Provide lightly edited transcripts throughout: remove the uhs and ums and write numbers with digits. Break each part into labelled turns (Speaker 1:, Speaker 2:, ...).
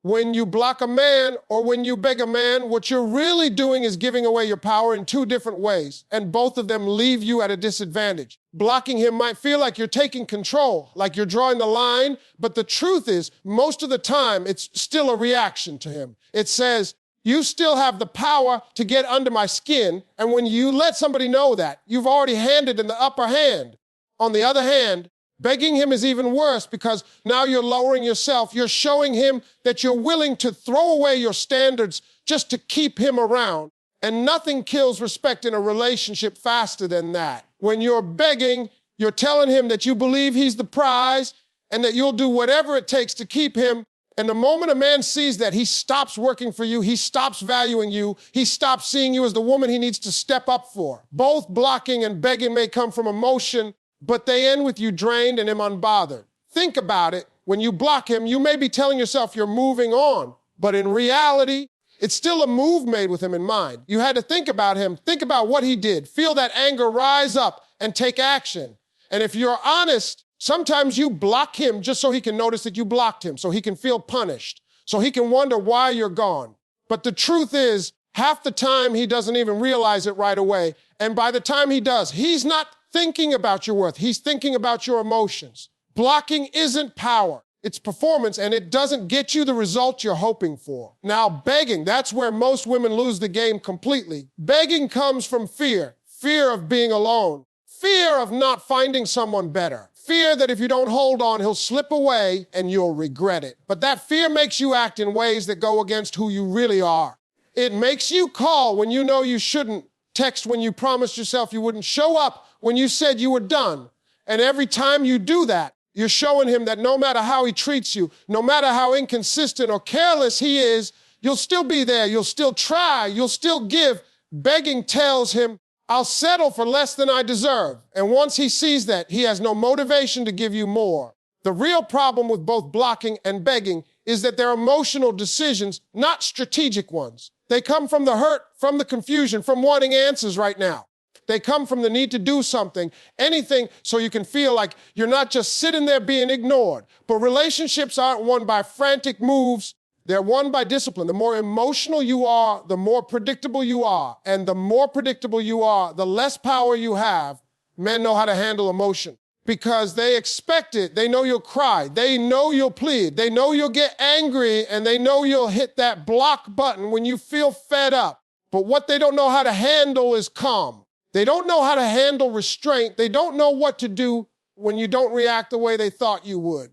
Speaker 1: When you block a man or when you beg a man, what you're really doing is giving away your power in two different ways, and both of them leave you at a disadvantage. Blocking him might feel like you're taking control, like you're drawing the line, but the truth is, most of the time, it's still a reaction to him. It says, you still have the power to get under my skin, and when you let somebody know that, you've already handed him the upper hand. On the other hand, begging him is even worse because now you're lowering yourself. You're showing him that you're willing to throw away your standards just to keep him around. And nothing kills respect in a relationship faster than that. When you're begging, you're telling him that you believe he's the prize and that you'll do whatever it takes to keep him. And the moment a man sees that, he stops working for you, he stops valuing you, he stops seeing you as the woman he needs to step up for. Both blocking and begging may come from emotion, but they end with you drained and him unbothered. Think about it. When you block him, you may be telling yourself you're moving on, but in reality, it's still a move made with him in mind. You had to think about him, think about what he did, feel that anger rise up and take action. And if you're honest, sometimes you block him just so he can notice that you blocked him, so he can feel punished, so he can wonder why you're gone. But the truth is, half the time he doesn't even realize it right away. And by the time he does, he's not thinking about your worth. He's thinking about your emotions. Blocking isn't power. It's performance, and it doesn't get you the result you're hoping for. Now, begging, that's where most women lose the game completely. Begging comes from fear. Fear of being alone. Fear of not finding someone better. Fear that if you don't hold on, he'll slip away and you'll regret it. But that fear makes you act in ways that go against who you really are. It makes you call when you know you shouldn't, text when you promised yourself you wouldn't, show up when you said you were done. And every time you do that, you're showing him that no matter how he treats you, no matter how inconsistent or careless he is, you'll still be there, you'll still try, you'll still give. Begging tells him, I'll settle for less than I deserve. And once he sees that, he has no motivation to give you more. The real problem with both blocking and begging is that they're emotional decisions, not strategic ones. They come from the hurt, from the confusion, from wanting answers right now. They come from the need to do something, anything, so you can feel like you're not just sitting there being ignored. But relationships aren't won by frantic moves. They're won by discipline. The more emotional you are, the more predictable you are. And the more predictable you are, the less power you have. Men know how to handle emotion because they expect it. They know you'll cry. They know you'll plead. They know you'll get angry, and they know you'll hit that block button when you feel fed up. But what they don't know how to handle is calm. They don't know how to handle restraint. They don't know what to do when you don't react the way they thought you would.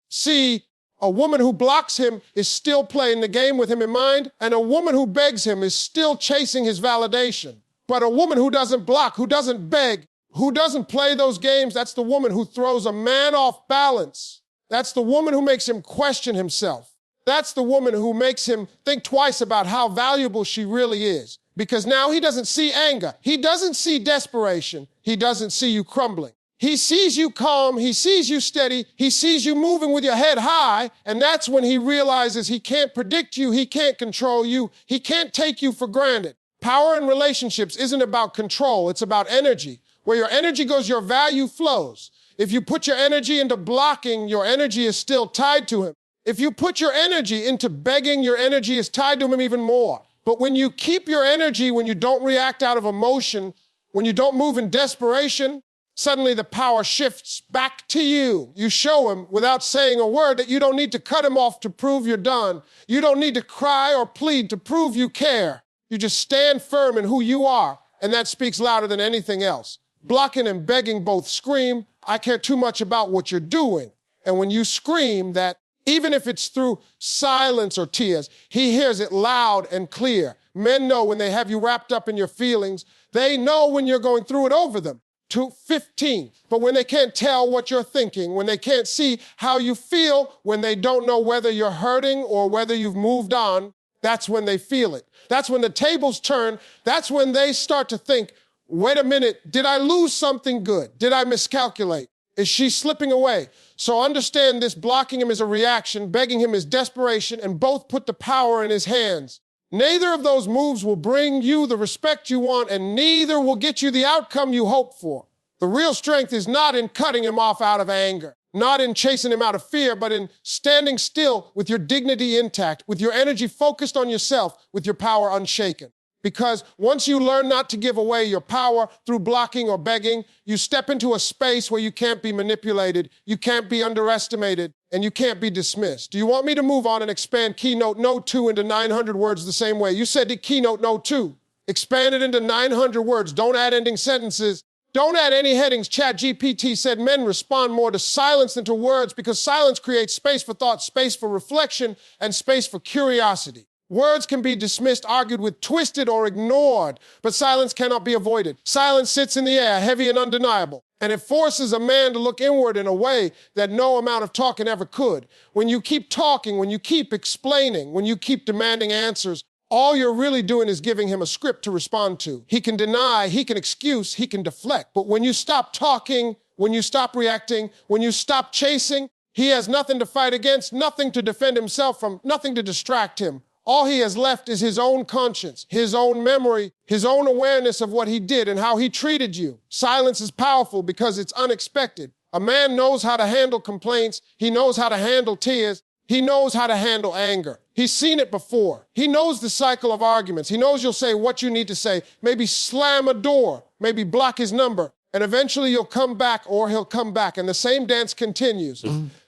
Speaker 1: See, a woman who blocks him is still playing the game with him in mind, and a woman who begs him is still chasing his validation. But a woman who doesn't block, who doesn't beg, who doesn't play those games, that's the woman who throws a man off balance. That's the woman who makes him question himself. That's the woman who makes him think twice about how valuable she really is. Because now he doesn't see anger. He doesn't see desperation. He doesn't see you crumbling. He sees you calm. He sees you steady. He sees you moving with your head high. And that's when he realizes he can't predict you. He can't control you. He can't take you for granted. Power in relationships isn't about control. It's about energy. Where your energy goes, your value flows. If you put your energy into blocking, your energy is still tied to him. If you put your energy into begging, your energy is tied to him even more. But when you keep your energy, when you don't react out of emotion, when you don't move in desperation, suddenly the power shifts back to you. You show him without saying a word that you don't need to cut him off to prove you're done. You don't need to cry or plead to prove you care. You just stand firm in who you are, and that speaks louder than anything else. Blocking and begging both scream, I care too much about what you're doing. And when you scream that, even if it's through silence or tears, he hears it loud and clear. Men know when they have you wrapped up in your feelings. They know when you're going through it over them. 15. But when they can't tell what you're thinking, when they can't see how you feel, when they don't know whether you're hurting or whether you've moved on, that's when they feel it. That's when the tables turn. That's when they start to think, wait a minute, did I lose something good? Did I miscalculate? Is she slipping away? So understand this, blocking him is a reaction, begging him is desperation, and both put the power in his hands. Neither of those moves will bring you the respect you want, and neither will get you the outcome you hope for. The real strength is not in cutting him off out of anger. not in chasing him out of fear, but in standing still with your dignity intact, with your energy focused on yourself, with your power unshaken. Because once you learn not to give away your power through blocking or begging, you step into a space where you can't be manipulated, you can't be underestimated, and you can't be dismissed. Do you want me to move on and expand Keynote Note 2 into 900 words the same way? You said the Keynote Note 2. Expand it into 900 words. Don't add ending sentences. Don't add any headings. ChatGPT said men respond more to silence than to words because silence creates space for thought, space for reflection, and space for curiosity. Words can be dismissed, argued with, twisted, or ignored, but silence cannot be avoided. Silence sits in the air, heavy and undeniable, and it forces a man to look inward in a way that no amount of talking ever could. When you keep talking, when you keep explaining, when you keep demanding answers, all you're really doing is giving him a script to respond to. He can deny, he can excuse, he can deflect. But when you stop talking, when you stop reacting, when you stop chasing, he has nothing to fight against, nothing to defend himself from, nothing to distract him. All he has left is his own conscience, his own memory, his own awareness of what he did and how he treated you. Silence is powerful because it's unexpected. A man knows how to handle complaints. He knows how to handle tears. He knows how to handle anger. He's seen it before. He knows the cycle of arguments. He knows you'll say what you need to say, maybe slam a door, maybe block his number, and eventually you'll come back or he'll come back, and the same dance continues.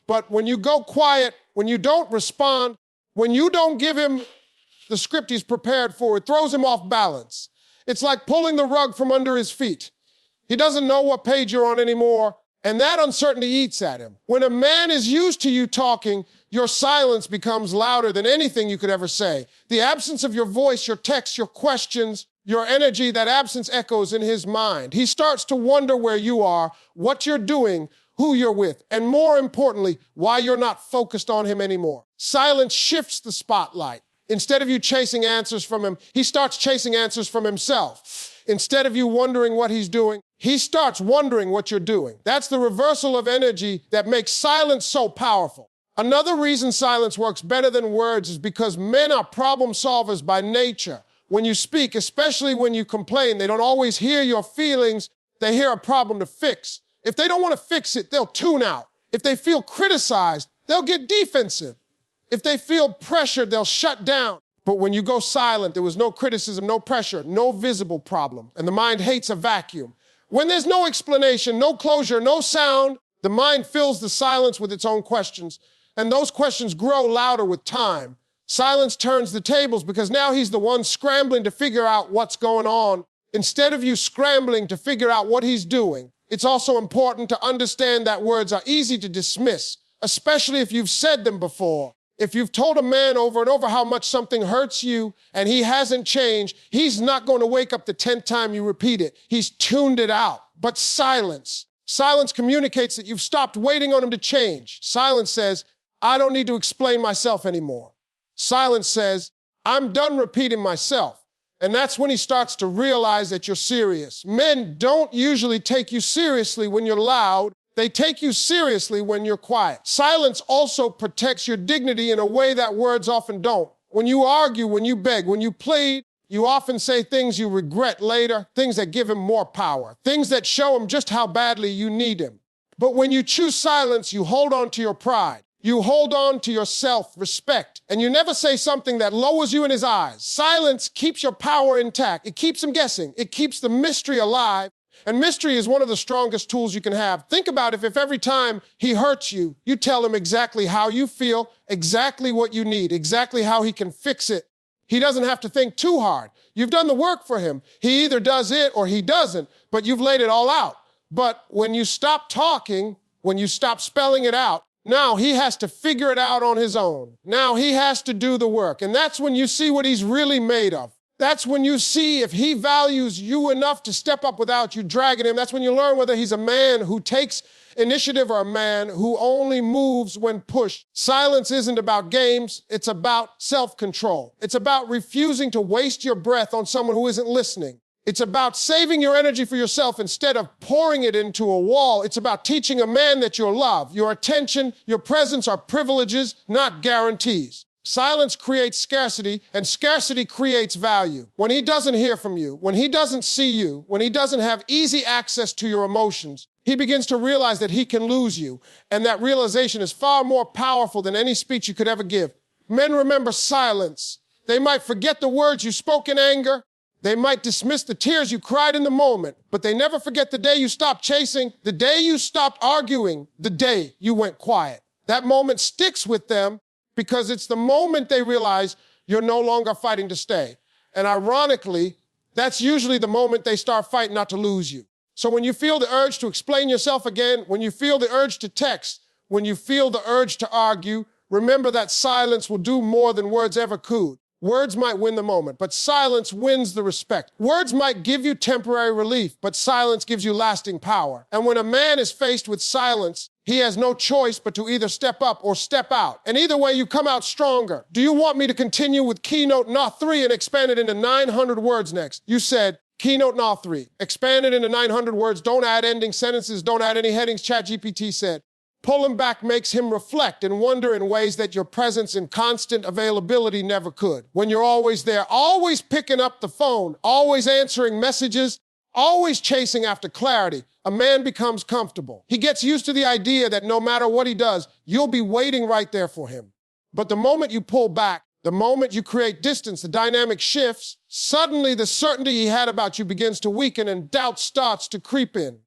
Speaker 1: But when you go quiet, when you don't respond, when you don't give him the script he's prepared for, it throws him off balance. It's like pulling the rug from under his feet. He doesn't know what page you're on anymore, and that uncertainty eats at him. When a man is used to you talking, your silence becomes louder than anything you could ever say. The absence of your voice, your texts, your questions, your energy, that absence echoes in his mind. He starts to wonder where you are, what you're doing, who you're with, and more importantly, why you're not focused on him anymore. Silence shifts the spotlight. Instead of you chasing answers from him, he starts chasing answers from himself. Instead of you wondering what he's doing, he starts wondering what you're doing. That's the reversal of energy that makes silence so powerful. Another reason silence works better than words is because men are problem solvers by nature. When you speak, especially when you complain, they don't always hear your feelings, they hear a problem to fix. If they don't want to fix it, they'll tune out. If they feel criticized, they'll get defensive. If they feel pressured, they'll shut down. But when you go silent, there was no criticism, no pressure, no visible problem. And the mind hates a vacuum. When there's no explanation, no closure, no sound, the mind fills the silence with its own questions. And those questions grow louder with time. Silence turns the tables because now he's the one scrambling to figure out what's going on. Instead of you scrambling to figure out what he's doing, it's also important to understand that words are easy to dismiss, especially if you've said them before. If you've told a man over and over how much something hurts you and he hasn't changed, he's not going to wake up the 10th time you repeat it. He's tuned it out. But silence communicates that you've stopped waiting on him to change. Silence says, I don't need to explain myself anymore. Silence says, I'm done repeating myself. And that's when he starts to realize that you're serious. Men don't usually take you seriously when you're loud. They take you seriously when you're quiet. Silence also protects your dignity in a way that words often don't. When you argue, when you beg, when you plead, you often say things you regret later, things that give him more power, things that show him just how badly you need him. But when you choose silence, you hold on to your pride. You hold on to your self-respect, and you never say something that lowers you in his eyes. Silence keeps your power intact. It keeps him guessing. It keeps the mystery alive. And mystery is one of the strongest tools you can have. Think about if every time he hurts you, you tell him exactly how you feel, exactly what you need, exactly how he can fix it. He doesn't have to think too hard. You've done the work for him. He either does it or he doesn't, but you've laid it all out. But when you stop talking, when you stop spelling it out, now he has to figure it out on his own. Now he has to do the work. And that's when you see what he's really made of. That's when you see if he values you enough to step up without you dragging him. That's when you learn whether he's a man who takes initiative or a man who only moves when pushed. Silence isn't about games. It's about self-control. It's about refusing to waste your breath on someone who isn't listening. It's about saving your energy for yourself instead of pouring it into a wall. It's about teaching a man that your love, your attention, your presence are privileges, not guarantees. Silence creates scarcity, and scarcity creates value. When he doesn't hear from you, when he doesn't see you, when he doesn't have easy access to your emotions, He begins to realize that he can lose you, and that realization is far more powerful than any speech you could ever give. Men remember silence. They might forget the words you spoke in anger. They might dismiss the tears you cried in the moment, but they never forget the day you stopped chasing, the day you stopped arguing, the day you went quiet. That moment sticks with them because it's the moment they realize you're no longer fighting to stay. And ironically, that's usually the moment they start fighting not to lose you. So when you feel the urge to explain yourself again, when you feel the urge to text, when you feel the urge to argue, remember that silence will do more than words ever could. Words might win the moment, but silence wins the respect. Words might give you temporary relief, but silence gives you lasting power. And when a man is faced with silence, he has no choice but to either step up or step out. And either way, you come out stronger. Do you want me to continue with keynote No. 3 and expand it into 900 words next? You said, keynote No. 3, expand it into 900 words, don't add ending sentences, don't add any headings, ChatGPT said. Pulling back makes him reflect and wonder in ways that your presence and constant availability never could. When you're always there, always picking up the phone, always answering messages, always chasing after clarity, a man becomes comfortable. He gets used to the idea that no matter what he does, you'll be waiting right there for him. But the moment you pull back, the moment you create distance, the dynamic shifts, suddenly the certainty he had about you begins to weaken and doubt starts to creep in.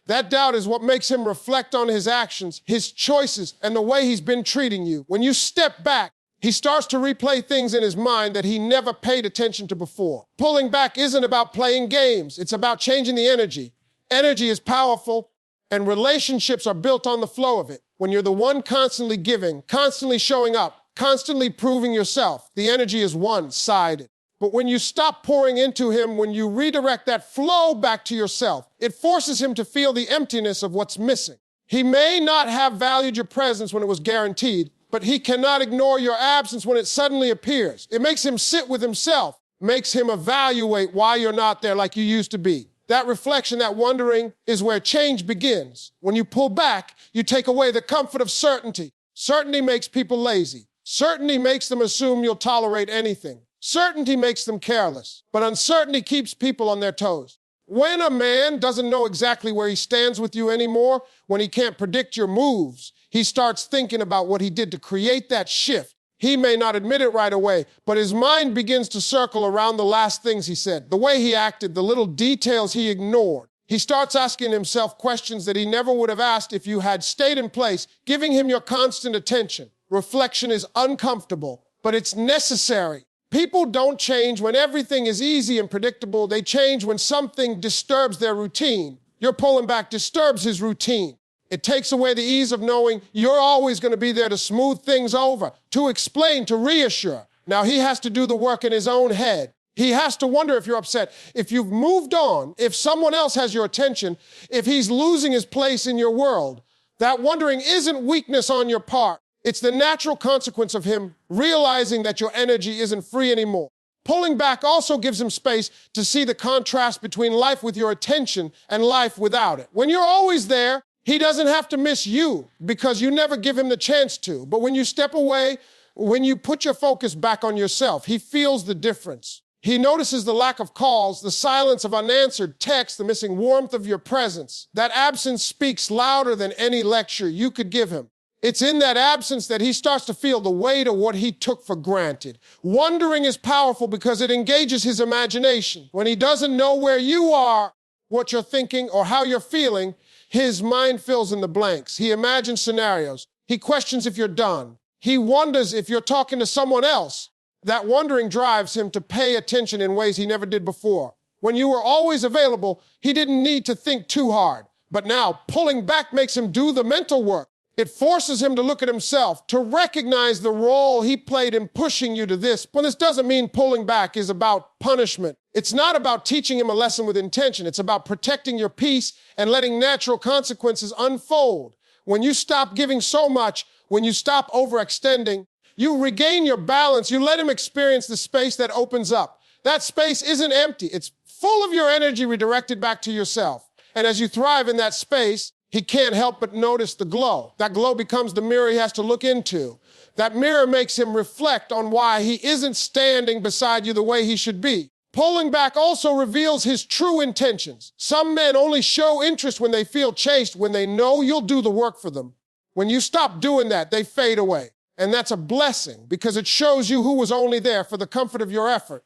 Speaker 1: That doubt is what makes him reflect on his actions, his choices, and the way he's been treating you. When you step back, he starts to replay things in his mind that he never paid attention to before. Pulling back isn't about playing games. It's about changing the energy. Energy is powerful, and relationships are built on the flow of it. When you're the one constantly giving, constantly showing up, constantly proving yourself, the energy is one-sided. But when you stop pouring into him, when you redirect that flow back to yourself, it forces him to feel the emptiness of what's missing. He may not have valued your presence when it was guaranteed, but he cannot ignore your absence when it suddenly appears. It makes him sit with himself, makes him evaluate why you're not there like you used to be. That reflection, that wondering, is where change begins. When you pull back, you take away the comfort of certainty. Certainty makes people lazy. Certainty makes them assume you'll tolerate anything. Certainty makes them careless, but uncertainty keeps people on their toes. When a man doesn't know exactly where he stands with you anymore, when he can't predict your moves, he starts thinking about what he did to create that shift. He may not admit it right away, but his mind begins to circle around the last things he said, the way he acted, the little details he ignored. He starts asking himself questions that he never would have asked if you had stayed in place, giving him your constant attention. Reflection is uncomfortable, but it's necessary. People don't change when everything is easy and predictable. They change when something disturbs their routine. Your pulling back disturbs his routine. It takes away the ease of knowing you're always going to be there to smooth things over, to explain, to reassure. Now he has to do the work in his own head. He has to wonder if you're upset, if you've moved on, if someone else has your attention, if he's losing his place in your world. That wondering isn't weakness on your part. It's the natural consequence of him realizing that your energy isn't free anymore. Pulling back also gives him space to see the contrast between life with your attention and life without it. When you're always there, he doesn't have to miss you because you never give him the chance to. But when you step away, when you put your focus back on yourself, he feels the difference. He notices the lack of calls, the silence of unanswered texts, the missing warmth of your presence. That absence speaks louder than any lecture you could give him. It's in that absence that he starts to feel the weight of what he took for granted. Wondering is powerful because it engages his imagination. When he doesn't know where you are, what you're thinking, or how you're feeling, his mind fills in the blanks. He imagines scenarios. He questions if you're done. He wonders if you're talking to someone else. That wondering drives him to pay attention in ways he never did before. When you were always available, he didn't need to think too hard. But now, pulling back makes him do the mental work. It forces him to look at himself, to recognize the role he played in pushing you to this. But this doesn't mean pulling back is about punishment. It's not about teaching him a lesson with intention. It's about protecting your peace and letting natural consequences unfold. When you stop giving so much, when you stop overextending, you regain your balance. You let him experience the space that opens up. That space isn't empty. It's full of your energy redirected back to yourself. And as you thrive in that space, he can't help but notice the glow. That glow becomes the mirror he has to look into. That mirror makes him reflect on why he isn't standing beside you the way he should be. Pulling back also reveals his true intentions. Some men only show interest when they feel chased, when they know you'll do the work for them. When you stop doing that, they fade away. And that's a blessing because it shows you who was only there for the comfort of your effort.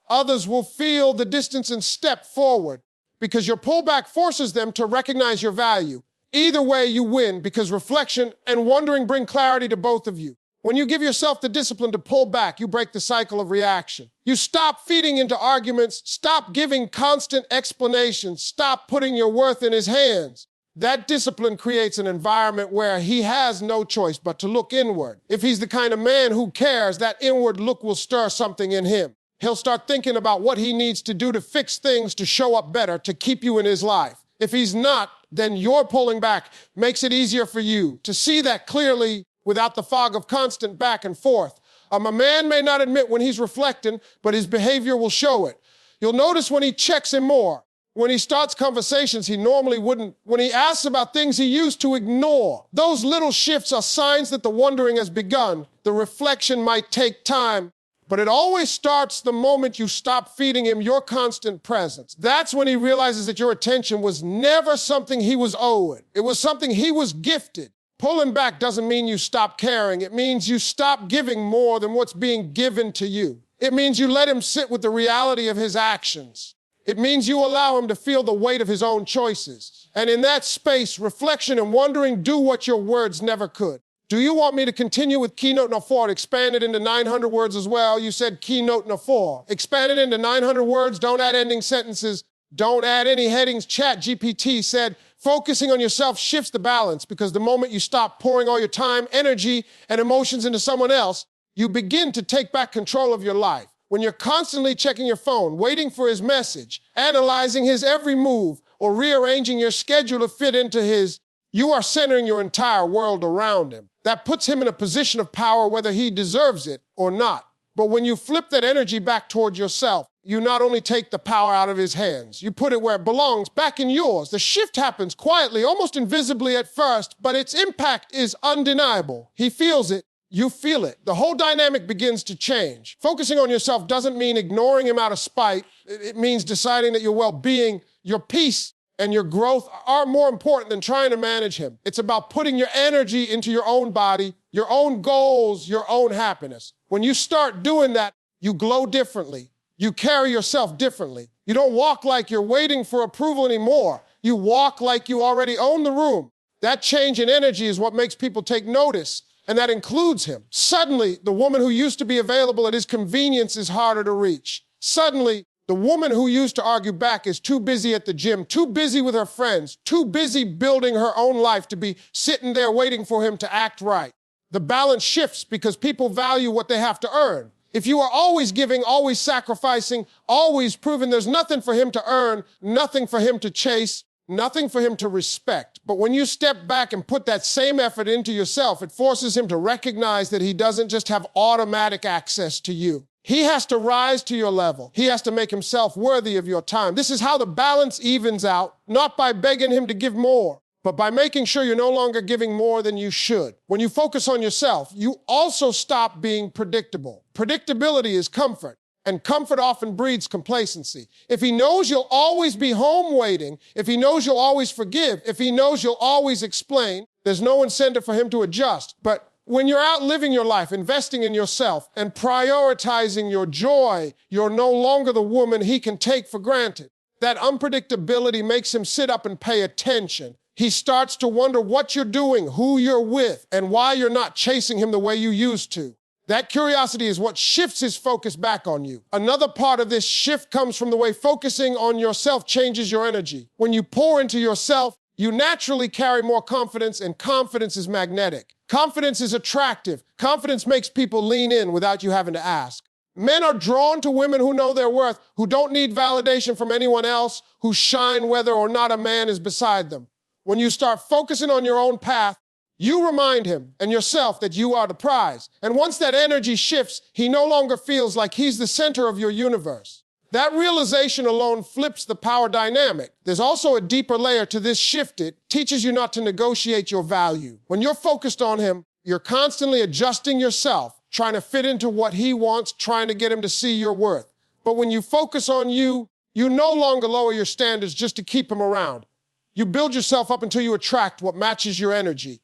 Speaker 1: Others will feel the distance and step forward because your pullback forces them to recognize your value. Either way, you win because reflection and wondering bring clarity to both of you. When you give yourself the discipline to pull back, you break the cycle of reaction. You stop feeding into arguments, stop giving constant explanations, stop putting your worth in his hands. That discipline creates an environment where he has no choice but to look inward. If he's the kind of man who cares, that inward look will stir something in him. He'll start thinking about what he needs to do to fix things, to show up better, to keep you in his life. If he's not, then your pulling back makes it easier for you to see that clearly without the fog of constant back and forth. A man may not admit when he's reflecting, but his behavior will show it. You'll notice when he checks in more, when he starts conversations he normally wouldn't, when he asks about things he used to ignore. Those little shifts are signs that the wondering has begun. The reflection might take time, but it always starts the moment you stop feeding him your constant presence. That's when he realizes that your attention was never something he was owed. It was something he was gifted. Pulling back doesn't mean you stop caring. It means you stop giving more than what's being given to you. It means you let him sit with the reality of his actions. It means you allow him to feel the weight of his own choices. And in that space, reflection and wondering do what your words never could. Do you want me to continue with keynote number 4 and expand it into 900 words as well? You said keynote number 4. Expand it into 900 words. Don't add ending sentences. Don't add any headings. ChatGPT said, focusing on yourself shifts the balance because the moment you stop pouring all your time, energy, and emotions into someone else, you begin to take back control of your life. When you're constantly checking your phone, waiting for his message, analyzing his every move, or rearranging your schedule to fit into his, you are centering your entire world around him. That puts him in a position of power whether he deserves it or not. But when you flip that energy back towards yourself, you not only take the power out of his hands, you put it where it belongs, back in yours. The shift happens quietly, almost invisibly at first, but its impact is undeniable. He feels it, you feel it. The whole dynamic begins to change. Focusing on yourself doesn't mean ignoring him out of spite. It means deciding that your well-being, your peace, and your growth are more important than trying to manage him. It's about putting your energy into your own body, your own goals, your own happiness. When you start doing that, you glow differently. You carry yourself differently. You don't walk like you're waiting for approval anymore. You walk like you already own the room. That change in energy is what makes people take notice, and that includes him. Suddenly, the woman who used to be available at his convenience is harder to reach. Suddenly, the woman who used to argue back is too busy at the gym, too busy with her friends, too busy building her own life to be sitting there waiting for him to act right. The balance shifts because people value what they have to earn. If you are always giving, always sacrificing, always proving there's nothing for him to earn, nothing for him to chase, nothing for him to respect. But when you step back and put that same effort into yourself, it forces him to recognize that he doesn't just have automatic access to you. He has to rise to your level. He has to make himself worthy of your time. This is how the balance evens out, not by begging him to give more, but by making sure you're no longer giving more than you should. When you focus on yourself, you also stop being predictable. Predictability is comfort, and comfort often breeds complacency. If he knows you'll always be home waiting, if he knows you'll always forgive, if he knows you'll always explain, there's no incentive for him to adjust. But when you're out living your life, investing in yourself, and prioritizing your joy, you're no longer the woman he can take for granted. That unpredictability makes him sit up and pay attention. He starts to wonder what you're doing, who you're with, and why you're not chasing him the way you used to. That curiosity is what shifts his focus back on you. Another part of this shift comes from the way focusing on yourself changes your energy. When you pour into yourself, you naturally carry more confidence, and confidence is magnetic. Confidence is attractive. Confidence makes people lean in without you having to ask. Men are drawn to women who know their worth, who don't need validation from anyone else, who shine whether or not a man is beside them. When you start focusing on your own path, you remind him and yourself that you are the prize. And once that energy shifts, he no longer feels like he's the center of your universe. That realization alone flips the power dynamic. There's also a deeper layer to this shift. It teaches you not to negotiate your value. When you're focused on him, you're constantly adjusting yourself, trying to fit into what he wants, trying to get him to see your worth. But when you focus on you, you no longer lower your standards just to keep him around. You build yourself up until you attract what matches your energy.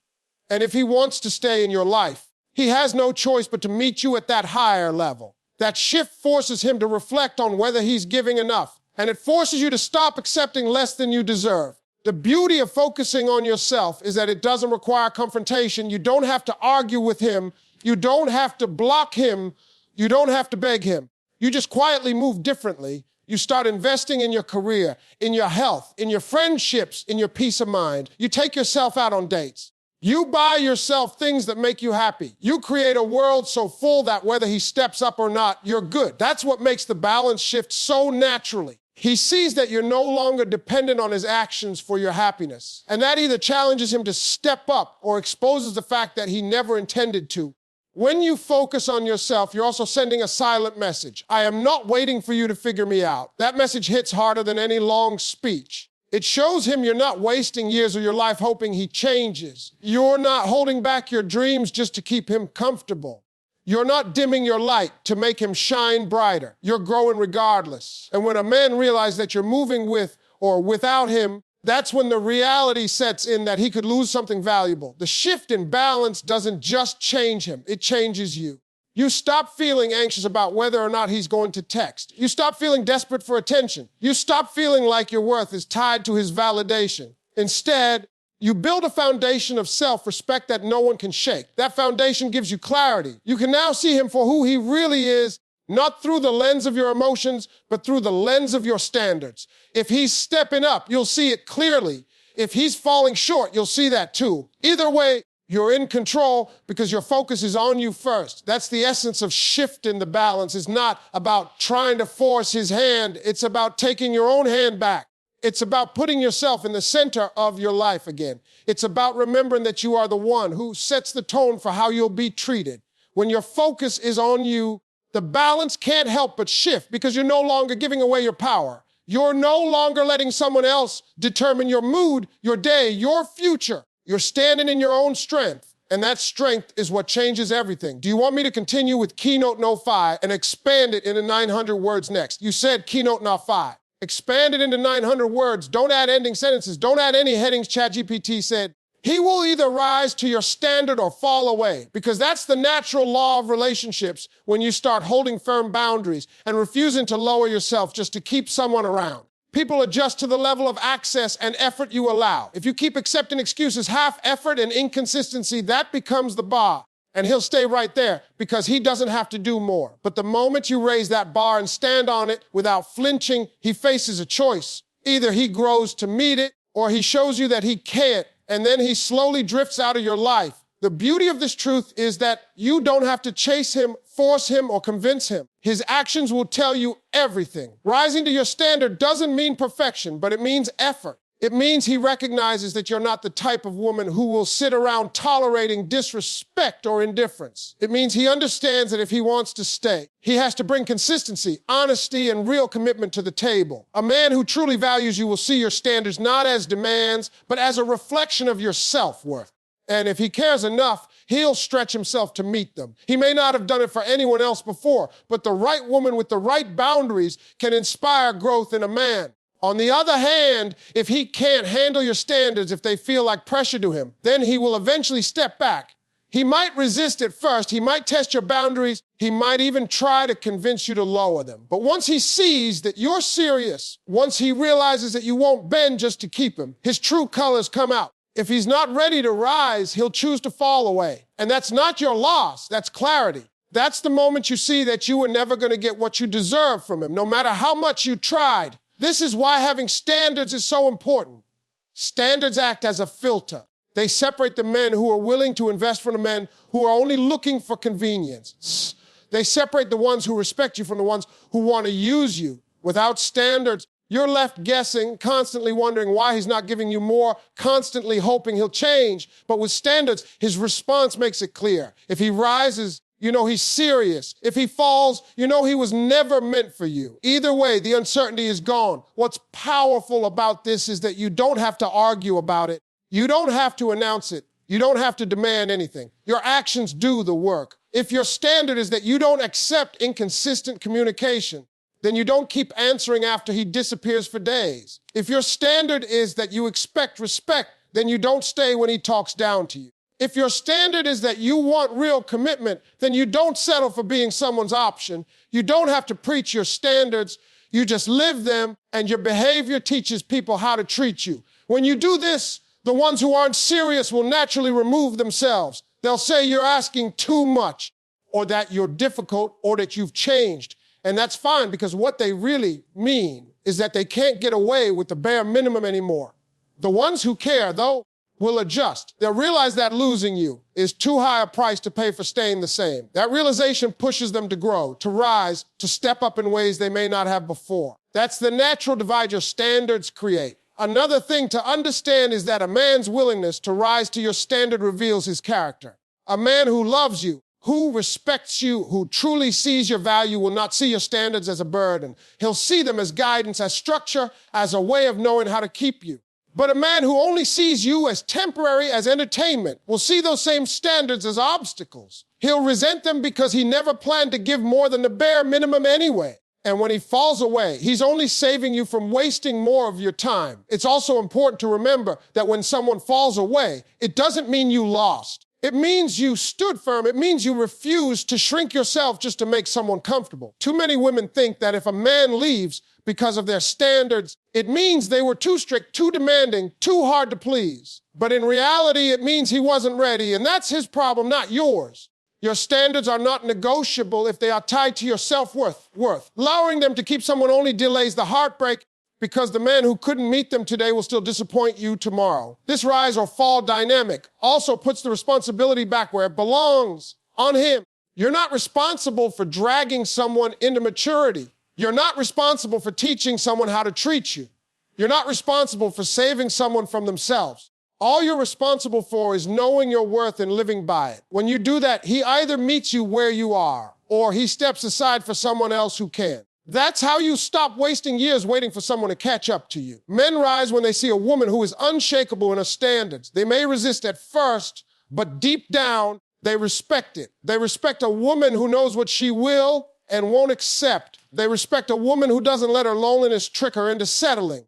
Speaker 1: And if he wants to stay in your life, he has no choice but to meet you at that higher level. That shift forces him to reflect on whether he's giving enough. And it forces you to stop accepting less than you deserve. The beauty of focusing on yourself is that it doesn't require confrontation. You don't have to argue with him. You don't have to block him. You don't have to beg him. You just quietly move differently. You start investing in your career, in your health, in your friendships, in your peace of mind. You take yourself out on dates. You buy yourself things that make you happy. You create a world so full that whether he steps up or not, you're good. That's what makes the balance shift so naturally. He sees that you're no longer dependent on his actions for your happiness. And that either challenges him to step up or exposes the fact that he never intended to. When you focus on yourself, you're also sending a silent message. I am not waiting for you to figure me out. That message hits harder than any long speech. It shows him you're not wasting years of your life hoping he changes. You're not holding back your dreams just to keep him comfortable. You're not dimming your light to make him shine brighter. You're growing regardless. And when a man realizes that you're moving with or without him, that's when the reality sets in that he could lose something valuable. The shift in balance doesn't just change him, it changes you. You stop feeling anxious about whether or not he's going to text. You stop feeling desperate for attention. You stop feeling like your worth is tied to his validation. Instead, you build a foundation of self-respect that no one can shake. That foundation gives you clarity. You can now see him for who he really is, not through the lens of your emotions, but through the lens of your standards. If he's stepping up, you'll see it clearly. If he's falling short, you'll see that too. Either way, you're in control because your focus is on you first. That's the essence of shifting the balance. It's not about trying to force his hand. It's about taking your own hand back. It's about putting yourself in the center of your life again. It's about remembering that you are the one who sets the tone for how you'll be treated. When your focus is on you, the balance can't help but shift because you're no longer giving away your power. You're no longer letting someone else determine your mood, your day, your future. You're standing in your own strength, and that strength is what changes everything. Do you want me to continue with Keynote No. 5 and expand it into 900 words next? You said Keynote No. 5. Expand it into 900 words. Don't add ending sentences. Don't add any headings. ChatGPT said, he will either rise to your standard or fall away, because that's the natural law of relationships when you start holding firm boundaries and refusing to lower yourself just to keep someone around. People adjust to the level of access and effort you allow. If you keep accepting excuses, half effort and inconsistency, that becomes the bar. And he'll stay right there because he doesn't have to do more. But the moment you raise that bar and stand on it without flinching, he faces a choice. Either he grows to meet it or he shows you that he can't, and then he slowly drifts out of your life. The beauty of this truth is that you don't have to chase him, force him, or convince him. His actions will tell you everything. Rising to your standard doesn't mean perfection, but it means effort. It means he recognizes that you're not the type of woman who will sit around tolerating disrespect or indifference. It means he understands that if he wants to stay, he has to bring consistency, honesty, and real commitment to the table. A man who truly values you will see your standards not as demands, but as a reflection of your self-worth. And if he cares enough, he'll stretch himself to meet them. He may not have done it for anyone else before, but the right woman with the right boundaries can inspire growth in a man. On the other hand, if he can't handle your standards, if they feel like pressure to him, then he will eventually step back. He might resist at first, he might test your boundaries, he might even try to convince you to lower them. But once he sees that you're serious, once he realizes that you won't bend just to keep him, his true colors come out. If he's not ready to rise, he'll choose to fall away. And that's not your loss, that's clarity. That's the moment you see that you were never going to get what you deserve from him, no matter how much you tried. This is why having standards is so important. Standards act as a filter. They separate the men who are willing to invest from the men who are only looking for convenience. They separate the ones who respect you from the ones who want to use you. Without standards, you're left guessing, constantly wondering why he's not giving you more, constantly hoping he'll change. But with standards, his response makes it clear. If he rises, you know he's serious. If he falls, you know he was never meant for you. Either way, the uncertainty is gone. What's powerful about this is that you don't have to argue about it. You don't have to announce it. You don't have to demand anything. Your actions do the work. If your standard is that you don't accept inconsistent communication, then you don't keep answering after he disappears for days. If your standard is that you expect respect, then you don't stay when he talks down to you. If your standard is that you want real commitment, then you don't settle for being someone's option. You don't have to preach your standards. You just live them, and your behavior teaches people how to treat you. When you do this, the ones who aren't serious will naturally remove themselves. They'll say you're asking too much, or that you're difficult, or that you've changed. And that's fine, because what they really mean is that they can't get away with the bare minimum anymore. The ones who care, though, will adjust. They'll realize that losing you is too high a price to pay for staying the same. That realization pushes them to grow, to rise, to step up in ways they may not have before. That's the natural divide your standards create. Another thing to understand is that a man's willingness to rise to your standard reveals his character. A man who loves you, who respects you, who truly sees your value will not see your standards as a burden. He'll see them as guidance, as structure, as a way of knowing how to keep you. But a man who only sees you as temporary, as entertainment, will see those same standards as obstacles. He'll resent them because he never planned to give more than the bare minimum anyway. And when he falls away, he's only saving you from wasting more of your time. It's also important to remember that when someone falls away, it doesn't mean you lost. It means you stood firm. It means you refused to shrink yourself just to make someone comfortable. Too many women think that if a man leaves because of their standards, it means they were too strict, too demanding, too hard to please. But in reality, it means he wasn't ready, and that's his problem, not yours. Your standards are not negotiable if they are tied to your self-worth. Allowing them to keep someone only delays the heartbreak, because the man who couldn't meet them today will still disappoint you tomorrow. This rise or fall dynamic also puts the responsibility back where it belongs, on him. You're not responsible for dragging someone into maturity. You're not responsible for teaching someone how to treat you. You're not responsible for saving someone from themselves. All you're responsible for is knowing your worth and living by it. When you do that, he either meets you where you are, or he steps aside for someone else who can. That's how you stop wasting years waiting for someone to catch up to you. Men rise when they see a woman who is unshakable in her standards. They may resist at first, but deep down, they respect it. They respect a woman who knows what she will and won't accept. They respect a woman who doesn't let her loneliness trick her into settling.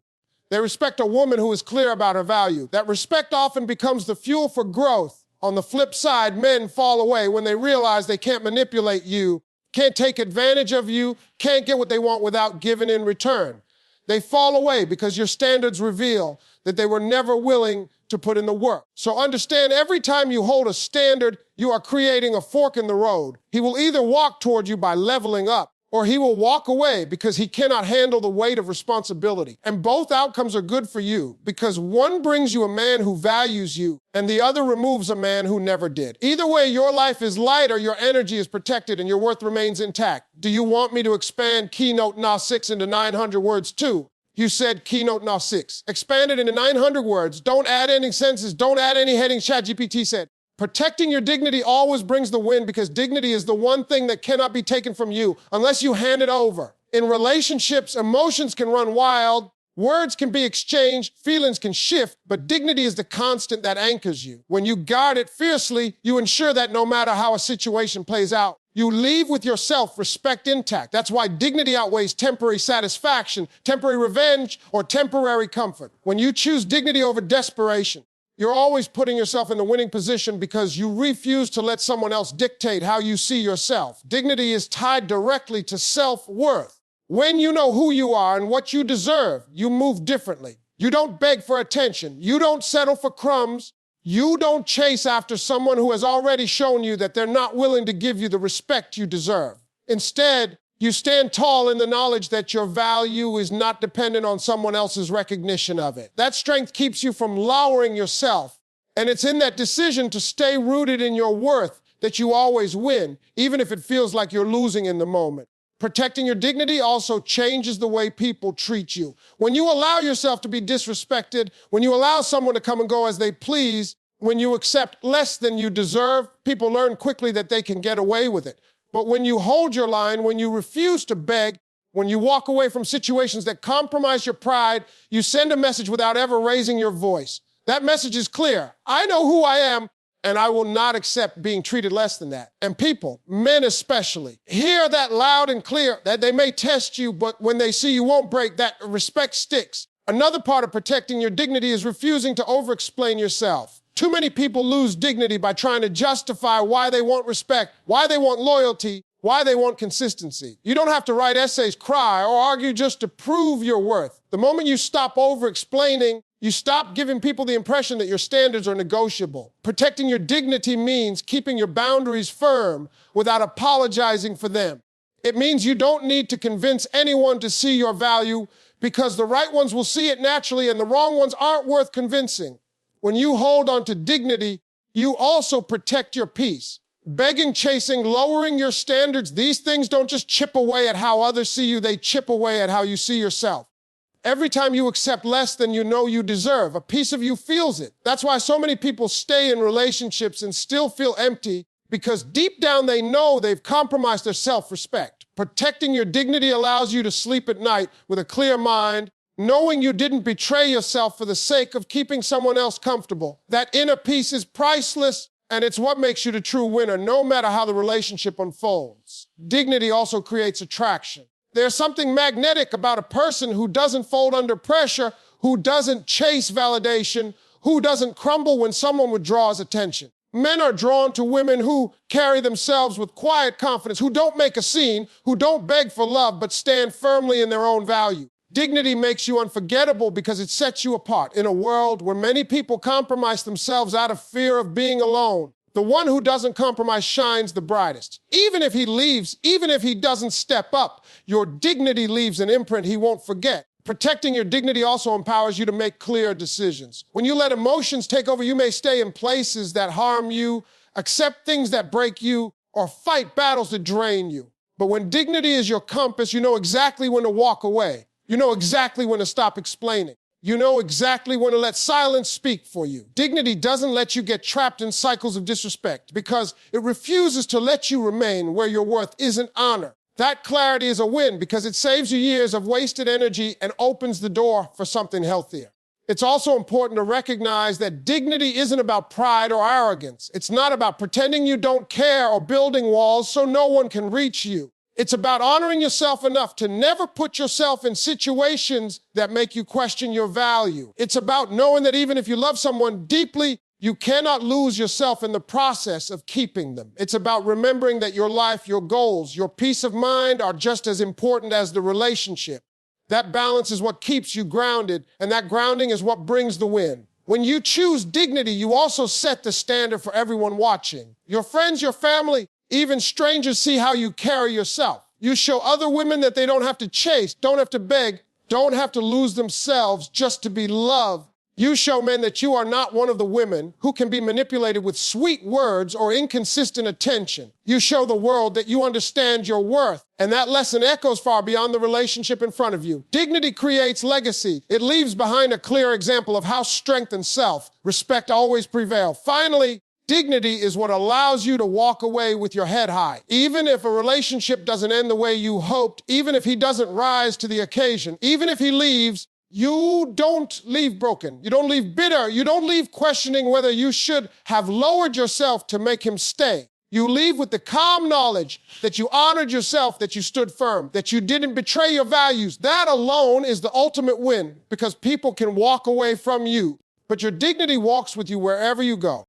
Speaker 1: They respect a woman who is clear about her value. That respect often becomes the fuel for growth. On the flip side, men fall away when they realize they can't manipulate you, can't take advantage of you, can't get what they want without giving in return. They fall away because your standards reveal that they were never willing to put in the work. So understand, every time you hold a standard, you are creating a fork in the road. He will either walk toward you by leveling up, or he will walk away because he cannot handle the weight of responsibility. And both outcomes are good for you, because one brings you a man who values you, and the other removes a man who never did. Either way, your life is lighter, your energy is protected, and your worth remains intact. Do you want me to expand Keynote No. 6 into 900 words too? You said Keynote No. 6. Expand it into 900 words. Don't add any sentences. Don't add any headings. ChatGPT said. Protecting your dignity always brings the win, because dignity is the one thing that cannot be taken from you unless you hand it over. In relationships, emotions can run wild, words can be exchanged, feelings can shift, but dignity is the constant that anchors you. When you guard it fiercely, you ensure that no matter how a situation plays out, you leave with your self-respect intact. That's why dignity outweighs temporary satisfaction, temporary revenge, or temporary comfort. When you choose dignity over desperation, you're always putting yourself in the winning position, because you refuse to let someone else dictate how you see yourself. Dignity is tied directly to self-worth. When you know who you are and what you deserve, you move differently. You don't beg for attention. You don't settle for crumbs. You don't chase after someone who has already shown you that they're not willing to give you the respect you deserve. Instead, you stand tall in the knowledge that your value is not dependent on someone else's recognition of it. That strength keeps you from lowering yourself. And it's in that decision to stay rooted in your worth that you always win, even if it feels like you're losing in the moment. Protecting your dignity also changes the way people treat you. When you allow yourself to be disrespected, when you allow someone to come and go as they please, when you accept less than you deserve, people learn quickly that they can get away with it. But when you hold your line, when you refuse to beg, when you walk away from situations that compromise your pride, you send a message without ever raising your voice. That message is clear. I know who I am, And I will not accept being treated less than that. And people, men especially, hear that loud and clear, that they may test you, but when they see you won't break, that respect sticks. Another part of protecting your dignity is refusing to over-explain yourself. Too many people lose dignity by trying to justify why they want respect, why they want loyalty, why they want consistency. You don't have to write essays, cry, or argue just to prove your worth. The moment you stop over-explaining, you stop giving people the impression that your standards are negotiable. Protecting your dignity means keeping your boundaries firm without apologizing for them. It means you don't need to convince anyone to see your value because the right ones will see it naturally and the wrong ones aren't worth convincing. When you hold on to dignity, you also protect your peace. Begging, chasing, lowering your standards, these things don't just chip away at how others see you, they chip away at how you see yourself. Every time you accept less than you know you deserve, a piece of you feels it. That's why so many people stay in relationships and still feel empty, because deep down they know they've compromised their self-respect. Protecting your dignity allows you to sleep at night with a clear mind, knowing you didn't betray yourself for the sake of keeping someone else comfortable. That inner peace is priceless, and it's what makes you the true winner, no matter how the relationship unfolds. Dignity also creates attraction. There's something magnetic about a person who doesn't fold under pressure, who doesn't chase validation, who doesn't crumble when someone withdraws attention. Men are drawn to women who carry themselves with quiet confidence, who don't make a scene, who don't beg for love, but stand firmly in their own value. Dignity makes you unforgettable because it sets you apart. In a world where many people compromise themselves out of fear of being alone, the one who doesn't compromise shines the brightest. Even if he leaves, even if he doesn't step up, your dignity leaves an imprint he won't forget. Protecting your dignity also empowers you to make clear decisions. When you let emotions take over, you may stay in places that harm you, accept things that break you, or fight battles that drain you. But when dignity is your compass, you know exactly when to walk away. You know exactly when to stop explaining. You know exactly when to let silence speak for you. Dignity doesn't let you get trapped in cycles of disrespect because it refuses to let you remain where your worth isn't honored. That clarity is a win because it saves you years of wasted energy and opens the door for something healthier. It's also important to recognize that dignity isn't about pride or arrogance. It's not about pretending you don't care or building walls so no one can reach you. It's about honoring yourself enough to never put yourself in situations that make you question your value. It's about knowing that even if you love someone deeply, you cannot lose yourself in the process of keeping them. It's about remembering that your life, your goals, your peace of mind are just as important as the relationship. That balance is what keeps you grounded, and that grounding is what brings the win. When you choose dignity, you also set the standard for everyone watching. Your friends, your family, even strangers see how you carry yourself. You show other women that they don't have to chase, don't have to beg, don't have to lose themselves just to be loved. You show men that you are not one of the women who can be manipulated with sweet words or inconsistent attention. You show the world that you understand your worth, and that lesson echoes far beyond the relationship in front of you. Dignity creates legacy. It leaves behind a clear example of how strength and self-respect always prevail. Finally, dignity is what allows you to walk away with your head high. Even if a relationship doesn't end the way you hoped, even if he doesn't rise to the occasion, even if he leaves, you don't leave broken. You don't leave bitter. You don't leave questioning whether you should have lowered yourself to make him stay. You leave with the calm knowledge that you honored yourself, that you stood firm, that you didn't betray your values. That alone is the ultimate win because people can walk away from you, but your dignity walks with you wherever you go.